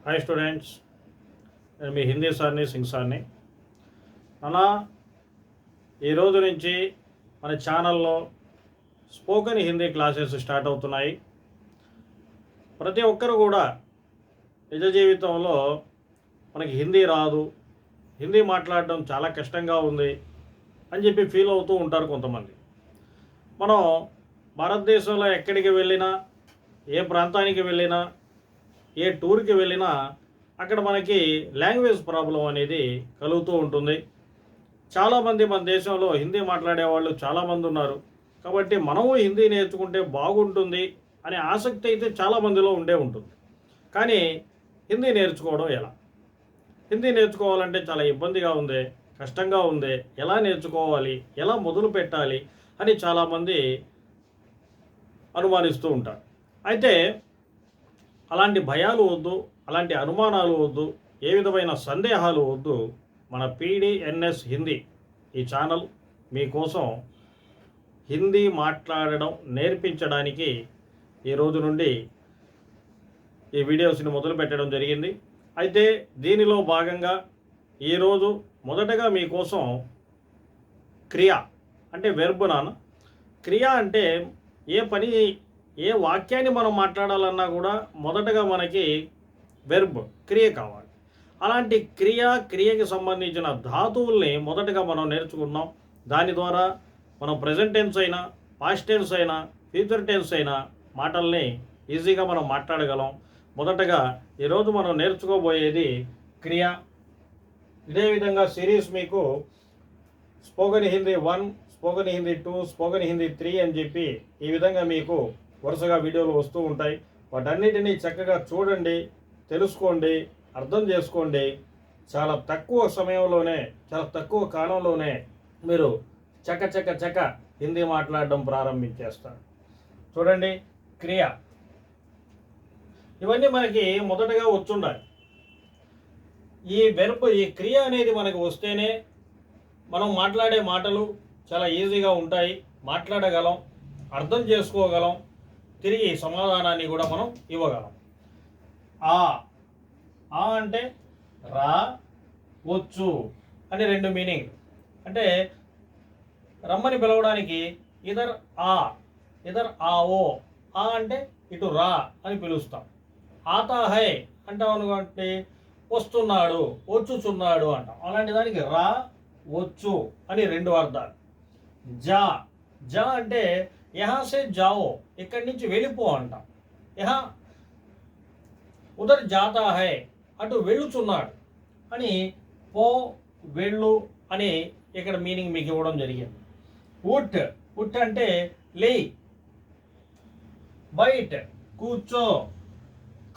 Hi students, నేను మీ హిందీ సార్ని సింగ్ సార్ని. అన్న ఈరోజు నుంచి మన ఛానల్లో స్పోకెన్ హిందీ క్లాసెస్ స్టార్ట్ అవుతున్నాయి. ప్రతి ఒక్కరు కూడా నిజ జీవితంలో మనకి హిందీ రాదు, హిందీ మాట్లాడడం చాలా కష్టంగా ఉంది అని చెప్పి ఫీల్ అవుతూ ఉంటారు కొంతమంది. మనం భారతదేశంలో ఎక్కడికి వెళ్ళినా, ఏ ప్రాంతానికి వెళ్ళినా, ఏ టూర్కి వెళ్ళినా అక్కడ మనకి లాంగ్వేజ్ ప్రాబ్లం అనేది కలుగుతూ ఉంటుంది. చాలామంది మన దేశంలో హిందీ మాట్లాడే వాళ్ళు చాలామంది ఉన్నారు. కాబట్టి మనము హిందీ నేర్చుకుంటే బాగుంటుంది అనే ఆసక్తి అయితే చాలామందిలో ఉండే ఉంటుంది. కానీ హిందీ నేర్చుకోవడం ఎలా? హిందీ నేర్చుకోవాలంటే చాలా ఇబ్బందిగా ఉంది, కష్టంగా ఉంది. ఎలా నేర్చుకోవాలి, ఎలా మొదలు పెట్టాలి అని చాలామంది అనుమానిస్తూ ఉంటారు. అయితే అలాంటి భయాలు వద్దు, అలాంటి అనుమానాలు వద్దు, ఏ విధమైన సందేహాలు వద్దు. మన PDNS హిందీ ఈ ఛానల్ మీకోసం హిందీ మాట్లాడడం నేర్పించడానికి ఈ రోజు నుండి ఈ వీడియోస్ని మొదలు పెట్టడం జరిగింది. అయితే దీనిలో భాగంగా ఈరోజు మొదటగా మీకోసం క్రియ అంటే వెర్బ్ క్రియ అంటే ఏ వాక్యాన్ని మనం మాట్లాడాలన్నా కూడా మొదటగా మనకి వెర్బ్ క్రియ కావాలి. అలాంటి క్రియకి సంబంధించిన ధాతువుల్ని మొదటగా మనం నేర్చుకున్నాం. దాని ద్వారా మనం ప్రెజెంట్ టెన్స్ అయినా, పాస్ట్ టెన్స్ అయినా, ఫ్యూచర్ టెన్స్ అయినా మాటల్ని ఈజీగా మనం మాట్లాడగలం. మొదటగా ఈరోజు మనం నేర్చుకోబోయేది క్రియ. ఇదే విధంగా సిరీస్ మీకు spoken Hindi 1, spoken Hindi 2, spoken Hindi 3 అని చెప్పి ఈ విధంగా మీకు వరుసగా వీడియోలు వస్తూ ఉంటాయి. వాటన్నిటినీ చక్కగా చూడండి, తెలుసుకోండి, అర్థం చేసుకోండి. చాలా తక్కువ సమయంలోనే, చాలా తక్కువ కాలంలోనే మీరు చక్క హిందీ మాట్లాడడం ప్రారంభించేస్తారు. చూడండి, క్రియ ఇవన్నీ మనకి మొదటగా వచ్చుండాలి. ఈ వెర్బ్, ఈ క్రియ అనేది మనకు వస్తేనే మనం మాట్లాడే మాటలు చాలా ఈజీగా ఉంటాయి, మాట్లాడగలం, అర్థం చేసుకోగలం, తిరిగి సమాధానాన్ని కూడా మనం ఇవ్వగలం. ఆ అంటే రా, వచ్చు అని రెండు మీనింగ్. అంటే రమ్మని పిలవడానికి ఇదర్ ఆవో, ఆ అంటే ఇటు రా అని పిలుస్తాం. ఆతా హై అంటాం అనుకోండి, వస్తున్నాడు, వచ్చుచున్నాడు అంటాం. అలాంటి దానికి రా, వచ్చు అని రెండు అర్థాలు. జా అంటే యహా సే జాओ, ఇక్కడి నుంచి వెళ్ళిపో అంటాం. యహా ఉదర్ జాతా హై, అటు వెళ్ళుచున్నాడు అని పో, వెళ్ళు అని ఇక్కడ మీనింగ్ మీకు ఇవ్వడం జరిగింది. ఉట్ అంటే లే, బైట్ కూర్చో,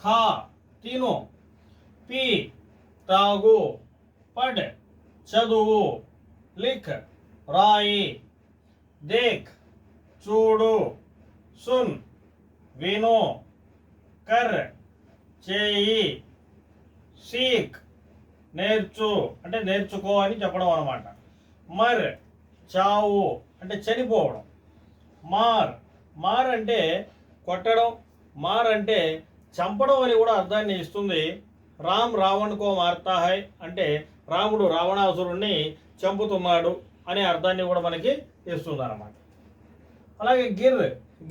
ఖా తిను, పీ తాగు, పడ్ చదువు, లిఖ్ రాయి, దేఖ్ చూడు, సున్ విను, కర్ చేయి, సీక్ నేర్చు అంటే నేర్చుకో అని చెప్పడం అన్నమాట. మర్ చావు అంటే చనిపోవడం. మార్ అంటే కొట్టడం, మార్ అంటే చంపడం అని కూడా అర్థాన్ని ఇస్తుంది. రావణ్కో మార్తా హై అంటే రాముడు రావణాసురుణ్ణి చంపుతున్నాడు అనే అర్థాన్ని కూడా మనకి ఇస్తుంది అన్నమాట. అలాగే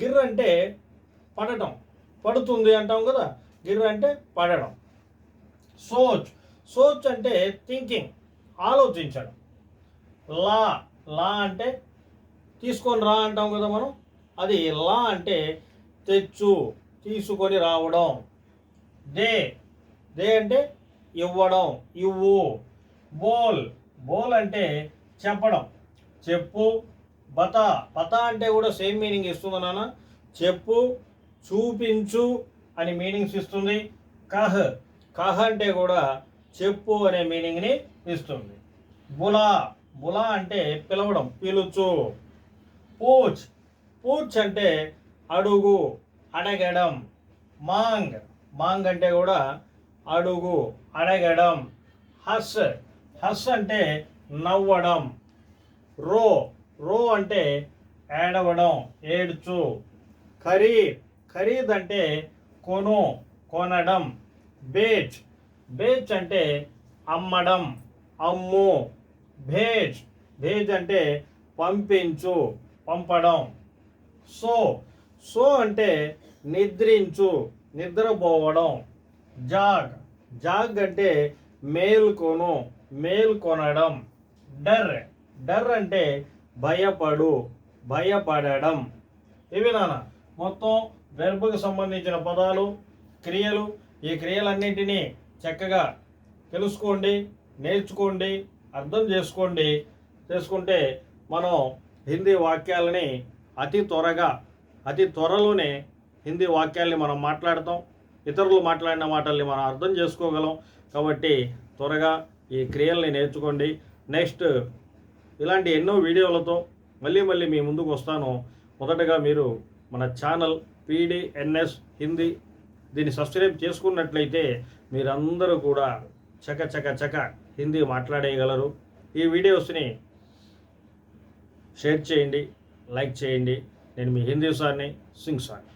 గిర్ అంటే పడటం, పడుతుంది అంటాం కదా, గిర్ అంటే పడడం. సోచ్ అంటే థింకింగ్, ఆలోచించడం. లా అంటే తీసుకొని రా అంటాం కదా మనం, అది లా అంటే తెచ్చు, తీసుకొని రావడం. దే అంటే ఇవ్వడం, ఇవ్వు. బోల్ అంటే చెప్పడం, చెప్పు. బతా అంటే కూడా సేమ్ మీనింగ్ ఇస్తుంది నాన్న, చెప్పు, చూపించు అని మీనింగ్స్ ఇస్తుంది. కహ్ అంటే కూడా చెప్పు అనే మీనింగ్ని ఇస్తుంది. బులా అంటే పిలవడం, పిలుచు. పూచ్ అంటే అడుగు, అడగడం. మాంగ్ అంటే కూడా అడుగు, అడగడం. హస్ అంటే నవ్వడం. రో అంటే ఏడవడం, ఏడ్చు. ఖరీద్ అంటే కొనడం. బేచ్, బేచ్ అంటే అమ్మడం, అమ్ము. భేజ్, భేజ్ అంటే పంపించు, పంపడం. సో, సో అంటే నిద్రించు, నిద్రపోవడం. జాగ్, జాగ్ అంటే మేల్కొను, మేల్కొనడం. డర్, డర్ అంటే భయపడు, భయపడడం. ఇవి నాన్న మొత్తం వెర్బ్కి సంబంధించిన పదాలు, క్రియలు. ఈ క్రియలన్నింటినీ చక్కగా తెలుసుకోండి, నేర్చుకోండి, అర్థం చేసుకుంటే మనం హిందీ వాక్యాలని అతి త్వరలోనే హిందీ వాక్యాల్ని మనం మాట్లాడతాం. ఇతరులు మాట్లాడిన మాటల్ని మనం అర్థం చేసుకోగలం. కాబట్టి త్వరగా ఈ క్రియల్ని నేర్చుకోండి. నెక్స్ట్ ఇలాంటి ఎన్నో వీడియోలతో మళ్ళీ మీ ముందుకు వస్తాను. మొదటగా మీరు మన ఛానల్ PDNS హిందీ దీన్ని సబ్స్క్రైబ్ చేసుకున్నట్లయితే మీరందరూ కూడా చక హిందీ మాట్లాడేయగలరు. ఈ వీడియోస్ని షేర్ చేయండి, లైక్ చేయండి. నేను మీ హిందీ సార్ని, సింగ్ సార్.